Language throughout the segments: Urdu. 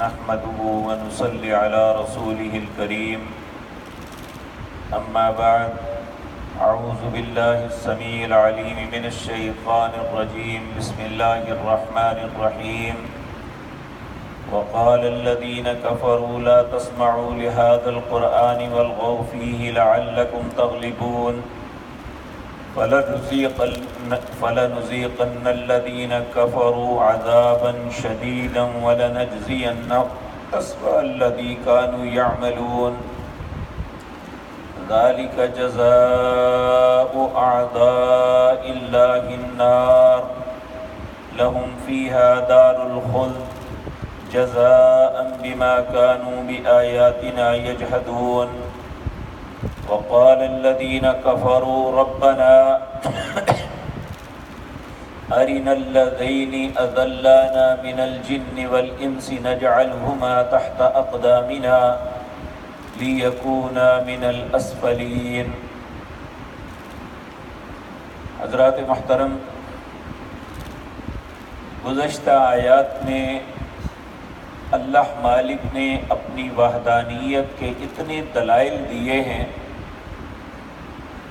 نحمده ونصلي على رسوله الكريم أما بعد أعوذ بالله السميع العليم من الشيطان الرجيم بسم الله الرحمن الرحيم وقال الذين كفروا لا تسمعوا لهذا القرآن والغوا فيه لعلكم تغلبون فلنذيقن الذين كفروا عذابا شديدا ولنجزينهم أسوأ الذي كانوا يعملون ذلك جزاء أعداء الله النار لهم فيها دار الخلد جزاء بما كانوا بآياتنا يجحدون وقال الذين كفروا ربنا أرنا الذين أضلانا من الجن والإنس نجعلهما تحت أقدامنا ليكونا من الأسفلين۔ حضرات محترم، گزشتہ آیات میں اللہ مالک نے اپنی وحدانیت کے اتنے دلائل دیے ہیں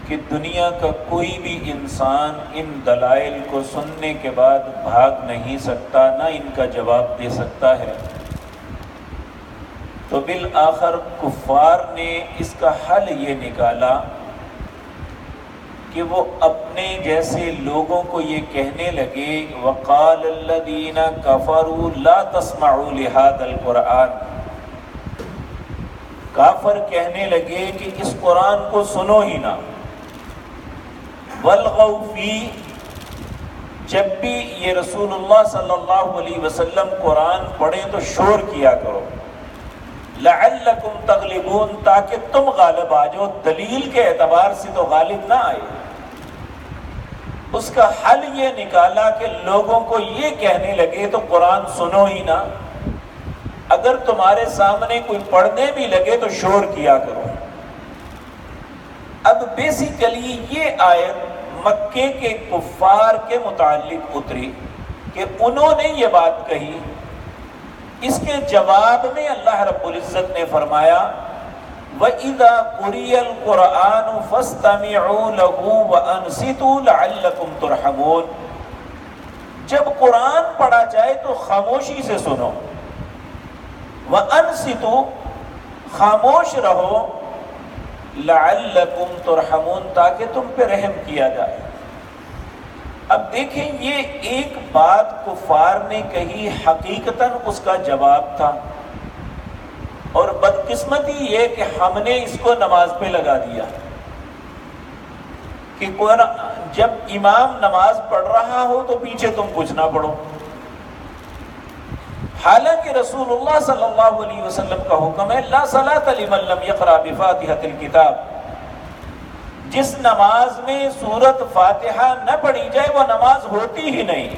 کہ دنیا کا کوئی بھی انسان ان دلائل کو سننے کے بعد بھاگ نہیں سکتا، نہ ان کا جواب دے سکتا ہے۔ تو بالآخر کفار نے اس کا حل یہ نکالا کہ وہ اپنے جیسے لوگوں کو یہ کہنے لگے وَقَالَ الَّذِينَ كَفَرُوا لَا تَسْمَعُوا لِهَذَا الْقُرْآنِ، کافر کہنے لگے کہ اس قرآن کو سنو ہی نہ۔ وَالْغَوْا فِيهِ، جب بھی یہ رسول اللہ صلی اللہ علیہ وسلم قرآن پڑھیں تو شور کیا کرو۔ لَعَلَّكُمْ تَغْلِبُونَ، تاکہ تم غالب آ جاؤ، دلیل کے اعتبار سے تو غالب نہ آئے۔ اس کا حل یہ نکالا کہ لوگوں کو یہ کہنے لگے تو قرآن سنو ہی نہ، اگر تمہارے سامنے کوئی پڑھنے بھی لگے تو شور کیا کرو۔ اب بیسیکلی یہ آیت مکے کے کفار کے متعلق اتری کہ انہوں نے یہ بات کہی۔ اس کے جواب میں اللہ رب العزت نے فرمایا وَإِذَا قُرِئَ الْقُرْآنُ فَاسْتَمِعُوا لَهُ وَأَنصِتُوا لَعَلَّكُمْ تُرْحَمُونَ، جب قرآن پڑھا جائے تو خاموشی سے سنو، وَأَنصِتُوا، خاموش رہو، لَعَلَّكُمْ تُرْحَمُونَ، تاکہ تم پہ رحم کیا جائے۔ اب دیکھیں یہ ایک بات کفار نے کہی، حقیقتاً اس کا جواب تھا، اور بدقسمتی یہ کہ ہم نے اس کو نماز پہ لگا دیا کہ جب امام نماز پڑھ رہا ہو تو پیچھے تم کچھ نہ پڑھو، حالانکہ رسول اللہ صلی اللہ علیہ وسلم کا حکم ہے لا صلاۃ لمن لم یقرأ بفاتحۃ الکتاب، جس نماز میں سورۃ فاتحہ نہ پڑھی جائے وہ نماز ہوتی ہی نہیں۔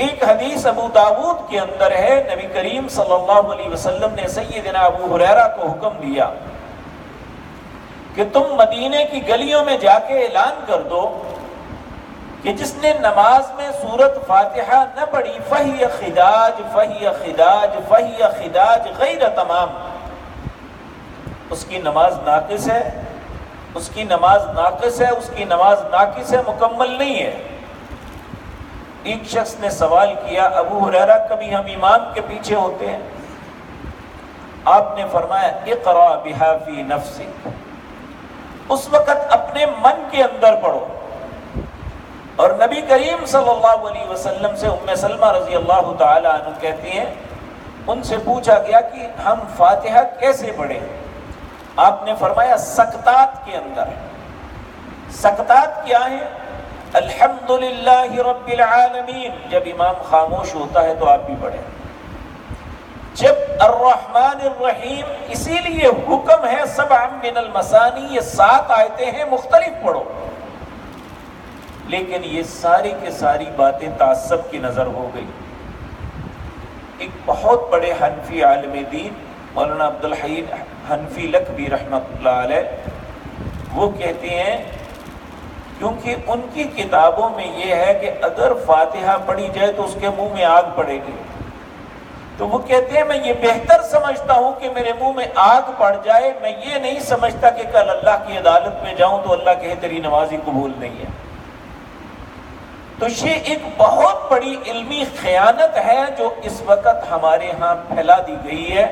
ایک حدیث ابو داود کے اندر ہے، نبی کریم صلی اللہ علیہ وسلم نے سیدنا ابو ہریرہ کو حکم دیا کہ تم مدینے کی گلیوں میں جا کے اعلان کر دو کہ جس نے نماز میں سورۃ فاتحہ نہ پڑھی فہی خداج فہی خداج فہی خداج غیر تمام، اس کی نماز ناقص ہے، اس کی نماز ناقص ہے، اس کی نماز ناقص ہے، مکمل نہیں ہے۔ ایک شخص نے سوال کیا ابو ہریرہ کبھی ہم امام کے پیچھے ہوتے ہیں؟ آپ نے فرمایا اقرأ بہا فی نفسک، اس وقت اپنے من کے اندر پڑھو۔ اور نبی کریم صلی اللہ علیہ وسلم سے ام سلمہ رضی اللہ تعالی عنہ کہتی ہیں، ان سے پوچھا گیا کہ ہم فاتحہ کیسے پڑھیں؟ آپ نے فرمایا سکتات کے اندر۔ سکتات کیا ہیں؟ الحمدللہ رب العالمین، جب امام خاموش ہوتا ہے تو آپ بھی پڑھیں۔ جب الرحمن الرحیم، اسی لیے حکم ہے سبع من المثانی، یہ 7 آیتیں ہیں، مختلف پڑھو۔ لیکن یہ ساری کے ساری باتیں تعصب کی نظر ہو گئی۔ ایک بہت بڑے حنفی عالم دین مولانا عبدالحی حنفی لکھوی رحمۃ اللہ علیہ، وہ کہتے ہیں کیونکہ ان کی کتابوں میں یہ ہے کہ اگر فاتحہ پڑھی جائے تو اس کے منہ میں آگ پڑے گی، تو وہ کہتے ہیں میں یہ بہتر سمجھتا ہوں کہ میرے منہ میں آگ پڑ جائے، میں یہ نہیں سمجھتا کہ کل اللہ کی عدالت میں جاؤں تو اللہ کہے تیری نماز ہی قبول نہیں ہے۔ تو یہ ایک بہت بڑی علمی خیانت ہے جو اس وقت ہمارے ہاں پھیلا دی گئی ہے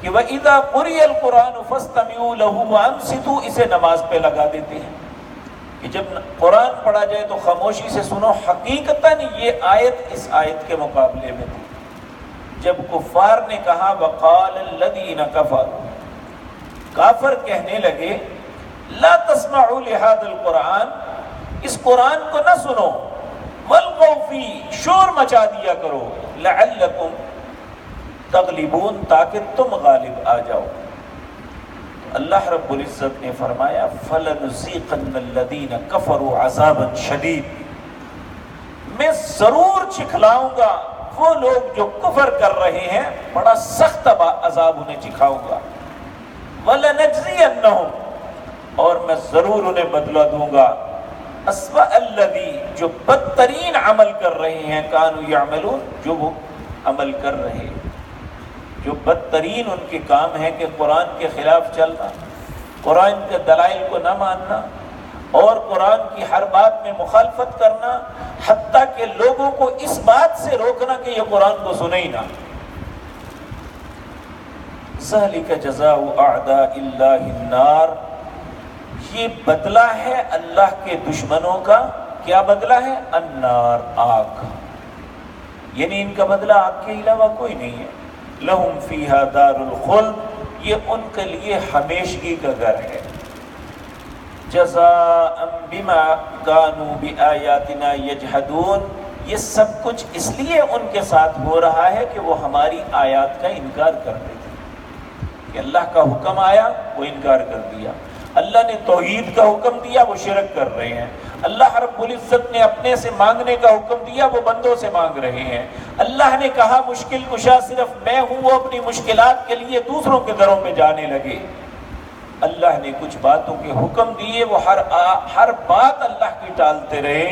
کہ وَإِذَا قُرِئَ الْقُرْآنُ فَاسْتَمِعُوا لَهُ وَأَنصِتُوا، اسے نماز پہ لگا دیتے ہیں کہ جب قرآن پڑھا جائے تو خاموشی سے سنو۔ حقیقتاً یہ آیت اس آیت کے مقابلے میں تھی۔ جب کفار نے کہا وَقَالَ الَّذِينَ كَفَرُوا، کافر کہنے لگے لَا تَسْمَعُوا لِهَذَا الْقُرْآنِ، اس قرآن کو نہ سنو، وَالْغَوْا فِيهِ، شور مچا دیا کرو، لَعَلَّكُمْ تغلبون، تاکہ تم غالب آ جاؤ۔ اللہ رب العزت نے فرمایا فَلَنُذِيقَنَّ الَّذِينَ كَفَرُوا عَذَابًا شَدِيدًا، میں ضرور چکھلاؤں گا وہ لوگ جو کفر کر رہے ہیں، بڑا سخت عذاب انہیں چکھاؤں گا۔ وَلَنَجْزِيَنَّهُمْ، اور میں ضرور انہیں بدلہ دوں گا، أَسْوَأَ الَّذِي، جو بدترین عمل کر رہے ہیں، كَانُوا يَعْمَلُونَ، جو وہ عمل کر رہے ہیں، جو بدترین ان کے کام ہے کہ قرآن کے خلاف چلنا، قرآن کے دلائل کو نہ ماننا اور قرآن کی ہر بات میں مخالفت کرنا، حتیٰ کہ لوگوں کو اس بات سے روکنا کہ یہ قرآن کو سنے ہی نہ۔ ذَلِكَ جَزَاءُ أَعْدَاءِ اللَّهِ النَّارِ، یہ بدلہ ہے اللہ کے دشمنوں کا۔ کیا بدلہ ہے؟ النار، آگ، یعنی ان کا بدلہ آگ کے علاوہ کوئی نہیں ہے۔ لہم فیہا دار الخلد، یہ ان کے لیے ہمیشگی کا گھر ہے۔ جزاء بما کانوا بآیاتنا یجحدون، یہ سب کچھ اس لیے ان کے ساتھ ہو رہا ہے کہ وہ ہماری آیات کا انکار کرتے تھے، کہ اللہ کا حکم آیا وہ انکار کر دیا، اللہ نے توحید کا حکم دیا وہ شرک کر رہے ہیں، اللہ رب العزت نے اپنے سے مانگنے کا حکم دیا وہ بندوں سے مانگ رہے ہیں، اللہ نے کہا مشکل کشا صرف میں ہوں، وہ اپنی مشکلات کے لیے دوسروں کے دروں میں جانے لگے۔ اللہ نے کچھ باتوں کے حکم دیے، وہ ہر بات اللہ کی ٹالتے رہے۔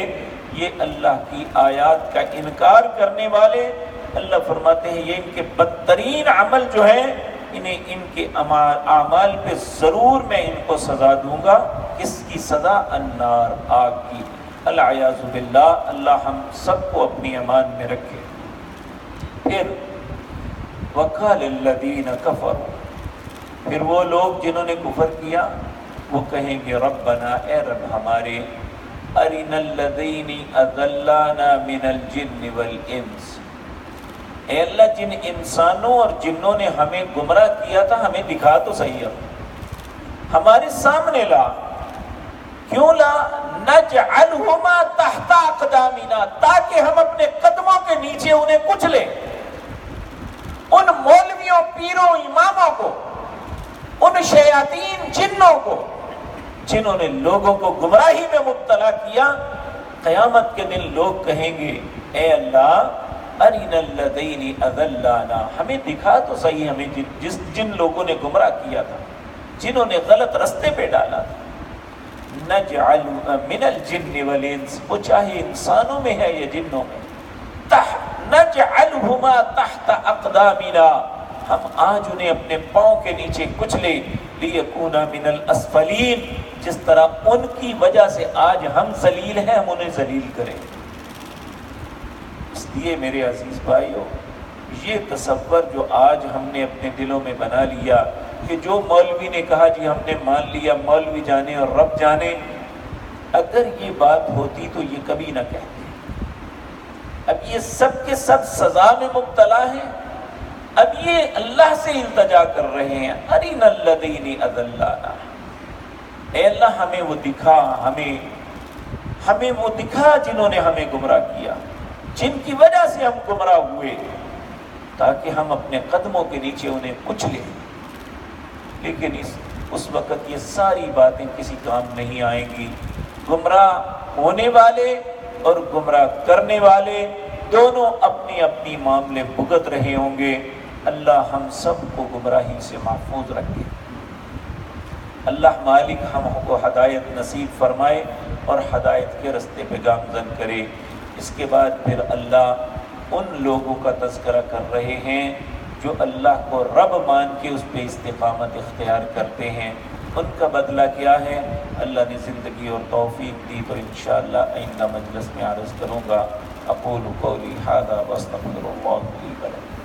یہ اللہ کی آیات کا انکار کرنے والے، اللہ فرماتے ہیں یہ ان کے بدترین عمل جو ہیں، انہیں ان کے اعمال پہ ضرور میں ان کو سزا دوں گا۔ کس کی سزا؟ النار، آگ کی۔ العیاذ باللہ، اللہ ہم سب کو اپنی امان میں رکھے۔ پھر وَقَالَ الَّذِينَ كَفَرُوا، پھر وہ لوگ جنہوں نے کفر کیا وہ کہیں گے ربنا، اے رب ہمارے، أَرِنَا الَّذِينِ أَضَلَّانَا مِنَ الْجِنِّ وَالْإِنسِ، اے اللہ جن انسانوں اور جنوں نے ہمیں گمراہ کیا تھا ہمیں دکھا تو صحیح، ہمارے سامنے لا۔ کیوں لا؟ نَجْعَلْهُمَا تَحْتَ أَقْدَامِنَا، تاکہ ہم اپنے قدموں کے نیچے انہیں کچلیں، ان مولویوں، پیروں، اماموں کو، ان شیاطین جنوں کو جنہوں نے لوگوں کو گمراہی میں مبتلا کیا۔ قیامت کے دن لوگ کہیں گے اے اللہ ارنا الذین اضلانا، ہمیں دکھا تو صحیح ہمیں جن لوگوں نے گمراہ کیا تھا، جنہوں نے غلط رستے پہ ڈالا تھا۔ نجعل من الجن والانس، وہ چاہے انسانوں میں ہے یا جنوں میں، نجعلہما تحت اقدامنا، ہم آج انہیں اپنے پاؤں کے نیچے کچلے، لیکونا من الاسفلین، جس طرح ان کی وجہ سے آج ہم ذلیل ہیں ہم انہیں ذلیل کریں۔ اس لیے میرے عزیز بھائیو، یہ تصور جو آج ہم نے اپنے دلوں میں بنا لیا کہ جو مولوی نے کہا جی ہم نے مان لیا، مولوی جانے اور رب جانے، اگر یہ بات ہوتی تو یہ کبھی نہ کہتے۔ اب یہ سب کے سب سزا میں مبتلا ہیں، اب یہ اللہ سے التجا کر رہے ہیں، ارنا الذین اضلانا، اے اللہ ہمیں وہ دکھا، ہمیں وہ دکھا جنہوں نے ہمیں گمراہ کیا، جن کی وجہ سے ہم گمراہ ہوئے، تاکہ ہم اپنے قدموں کے نیچے انہیں کچلیں۔ لیکن اس وقت یہ ساری باتیں کسی کام نہیں آئیں گی۔ گمراہ ہونے والے اور گمراہ کرنے والے دونوں اپنی اپنی معاملے بھگت رہے ہوں گے۔ اللہ ہم سب کو گمراہی سے محفوظ رکھے۔ اللہ مالک ہم کو ہدایت نصیب فرمائے اور ہدایت کے رستے پہ گامزن کرے۔ اس کے بعد پھر اللہ ان لوگوں کا تذکرہ کر رہے ہیں جو اللہ کو رب مان کے اس پہ استقامت اختیار کرتے ہیں. ان کا بدلہ کیا ہے؟ اللہ نے زندگی اور توفیق دی تو انشاءاللہ آئندہ مجلس میں عرض کروں گا. اقول قولی ھذا واستغفر اللہ لی ولکم.